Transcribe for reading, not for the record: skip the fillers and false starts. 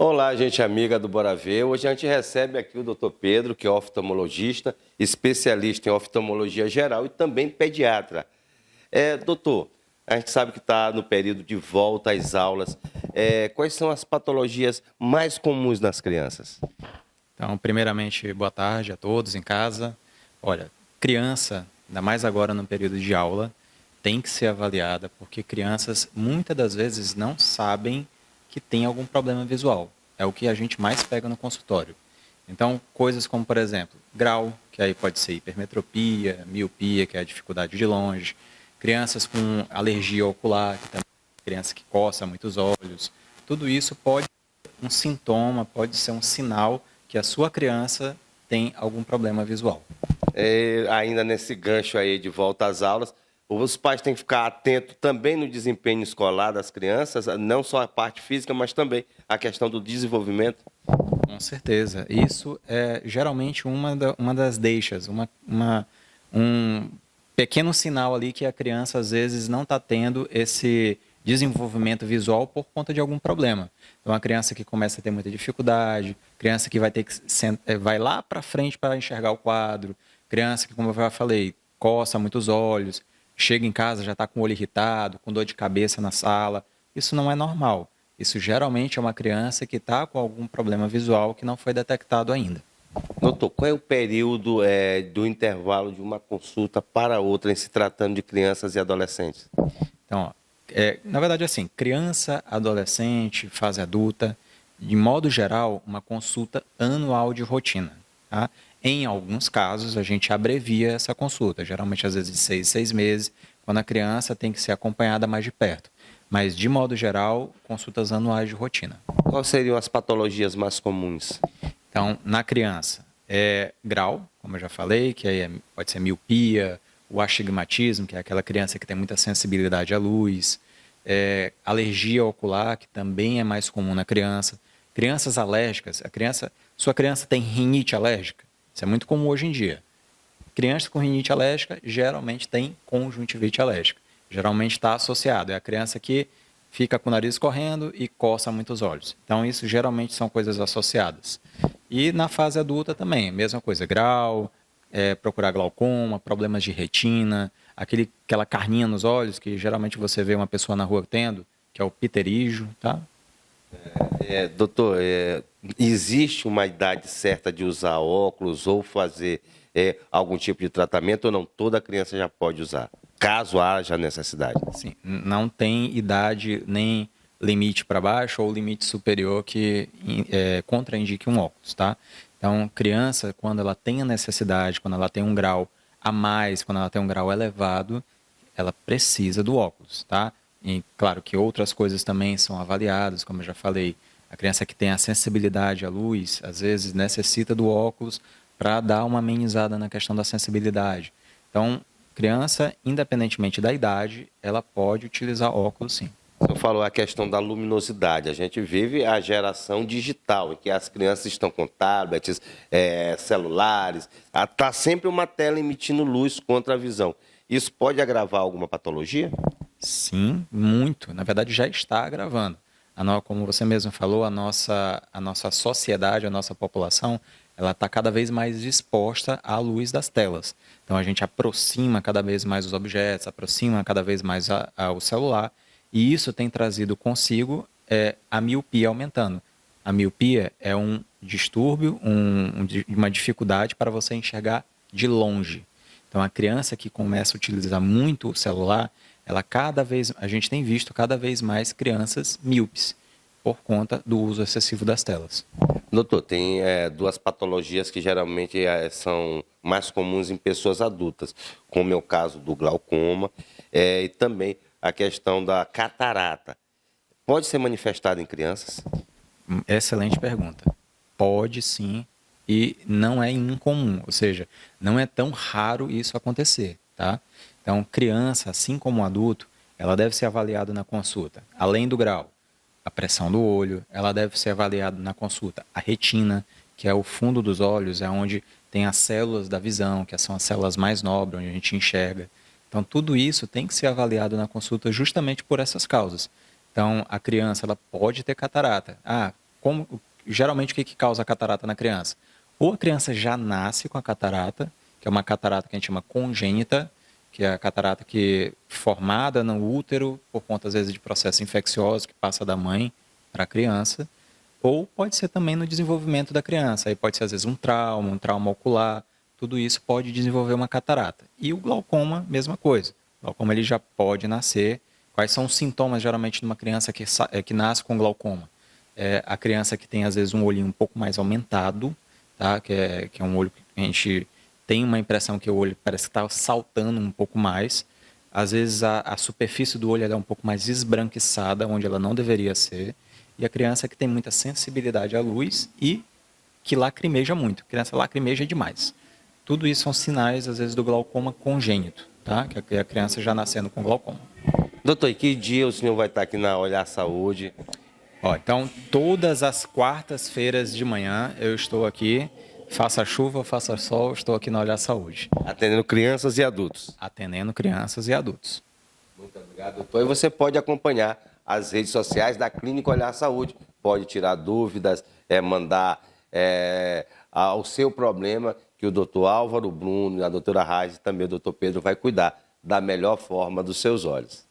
Olá, gente amiga do Bora Ver. Hoje a gente recebe aqui o Dr. Pedro, que é oftalmologista, especialista em oftalmologia geral e também pediatra. Doutor, a gente sabe que está no período de volta às aulas. Quais são as patologias mais comuns nas crianças? Então, primeiramente, boa tarde a todos em casa. Olha, criança, ainda mais agora no período de aula, tem que ser avaliada, porque crianças muitas das vezes não sabem que tem algum problema visual. É o que a gente mais pega no consultório. Então, coisas como, por exemplo, grau, que aí pode ser hipermetropia, miopia, que é a dificuldade de longe, crianças com alergia ocular, que também é criança que coça muitos olhos. Tudo isso pode ser um sintoma, pode ser um sinal que a sua criança tem algum problema visual. Ainda nesse gancho aí de volta às aulas, os pais têm que ficar atentos também no desempenho escolar das crianças, não só a parte física, mas também a questão do desenvolvimento. Com certeza. Isso é geralmente uma das deixas, um pequeno sinal ali que a criança às vezes não está tendo esse desenvolvimento visual por conta de algum problema. Então, a criança que começa a ter muita dificuldade, criança que vai ter que vai lá para frente para enxergar o quadro, criança que, como eu já falei, coça muitos olhos, chega em casa já está com o olho irritado, com dor de cabeça na sala. Isso não é normal. Isso geralmente é uma criança que está com algum problema visual que não foi detectado ainda. Doutor, qual é o período do intervalo de uma consulta para outra em se tratando de crianças e adolescentes? Então, ó, na verdade, assim, criança, adolescente, fase adulta, de modo geral, uma consulta anual de rotina. Tá? Em alguns casos, a gente abrevia essa consulta, geralmente às vezes de 6 meses, quando a criança tem que ser acompanhada mais de perto. Mas, de modo geral, consultas anuais de rotina. Quais seriam as patologias mais comuns? Então, na criança, grau, como eu já falei, que aí pode ser miopia, o astigmatismo, que é aquela criança que tem muita sensibilidade à luz, alergia ocular, que também é mais comum na criança. Crianças alérgicas, sua criança tem rinite alérgica, isso é muito comum hoje em dia. Crianças com rinite alérgica geralmente tem conjuntivite alérgica. Geralmente está associado, é a criança que fica com o nariz correndo e coça muitos olhos. Então, isso geralmente são coisas associadas. E na fase adulta também, mesma coisa, grau, procurar glaucoma, problemas de retina, aquela carninha nos olhos que geralmente você vê uma pessoa na rua tendo, que é o pterígio, tá? Doutor, existe uma idade certa de usar óculos ou fazer algum tipo de tratamento ou não? Toda criança já pode usar, caso haja necessidade. Sim, não tem idade nem limite para baixo ou limite superior que contraindique um óculos, tá? Então, criança, quando ela tem a necessidade, quando ela tem um grau a mais, quando ela tem um grau elevado, ela precisa do óculos, tá? E claro que outras coisas também são avaliadas, como eu já falei, a criança que tem a sensibilidade à luz, às vezes necessita do óculos para dar uma amenizada na questão da sensibilidade. Então, criança, independentemente da idade, ela pode utilizar óculos sim. O senhor falou a questão da luminosidade. A gente vive a geração digital, em que as crianças estão com tablets, celulares. Está sempre uma tela emitindo luz contra a visão. Isso pode agravar alguma patologia? Sim, muito. Na verdade, já está agravando. Como você mesmo falou, a nossa sociedade, a nossa população, ela está cada vez mais exposta à luz das telas. Então, a gente aproxima cada vez mais os objetos, aproxima cada vez mais o celular, e isso tem trazido consigo a miopia aumentando. A miopia é um distúrbio, uma dificuldade para você enxergar de longe. Então, a criança que começa a utilizar muito o celular, a gente tem visto cada vez mais crianças míopes por conta do uso excessivo das telas. Doutor, tem duas patologias que geralmente são mais comuns em pessoas adultas, como é o caso do glaucoma e também a questão da catarata. Pode ser manifestada em crianças? Excelente pergunta. Pode sim, e não é incomum, ou seja, não é tão raro isso acontecer, tá? Então, criança, assim como adulto, ela deve ser avaliada na consulta, além do grau, a pressão do olho, ela deve ser avaliada na consulta, a retina, que é o fundo dos olhos, é onde tem as células da visão, que são as células mais nobres, onde a gente enxerga. Então, tudo isso tem que ser avaliado na consulta justamente por essas causas. Então, a criança ela pode ter catarata. geralmente, o que causa a catarata na criança? Ou a criança já nasce com a catarata, que é uma catarata que a gente chama congênita, que é a catarata que formada no útero por conta, às vezes, de processos infecciosos que passa da mãe para a criança, ou pode ser também no desenvolvimento da criança. Aí pode ser, às vezes, um trauma ocular, tudo isso pode desenvolver uma catarata. E o glaucoma, mesma coisa. O glaucoma ele já pode nascer. Quais são os sintomas, geralmente, de uma criança que nasce com glaucoma? A criança que tem, às vezes, um olhinho um pouco mais aumentado, tá? que é um olho que a gente tem uma impressão que o olho parece que está saltando um pouco mais. Às vezes, a superfície do olho é um pouco mais esbranquiçada, onde ela não deveria ser. E a criança que tem muita sensibilidade à luz e que lacrimeja muito. A criança lacrimeja demais. Tudo isso são sinais, às vezes, do glaucoma congênito, tá? Que é a criança já nascendo com glaucoma. Doutor, e que dia o senhor vai estar aqui na Olhar Saúde? Então, todas as quartas-feiras de manhã eu estou aqui, faça chuva, faça sol, estou aqui na Olhar Saúde. Atendendo crianças e adultos. Atendendo crianças e adultos. Muito obrigado, doutor. E você pode acompanhar as redes sociais da Clínica Olhar Saúde. Pode tirar dúvidas, mandar o seu problema, que o doutor Álvaro Bruno, a doutora Raiz e também o doutor Pedro vai cuidar da melhor forma dos seus olhos.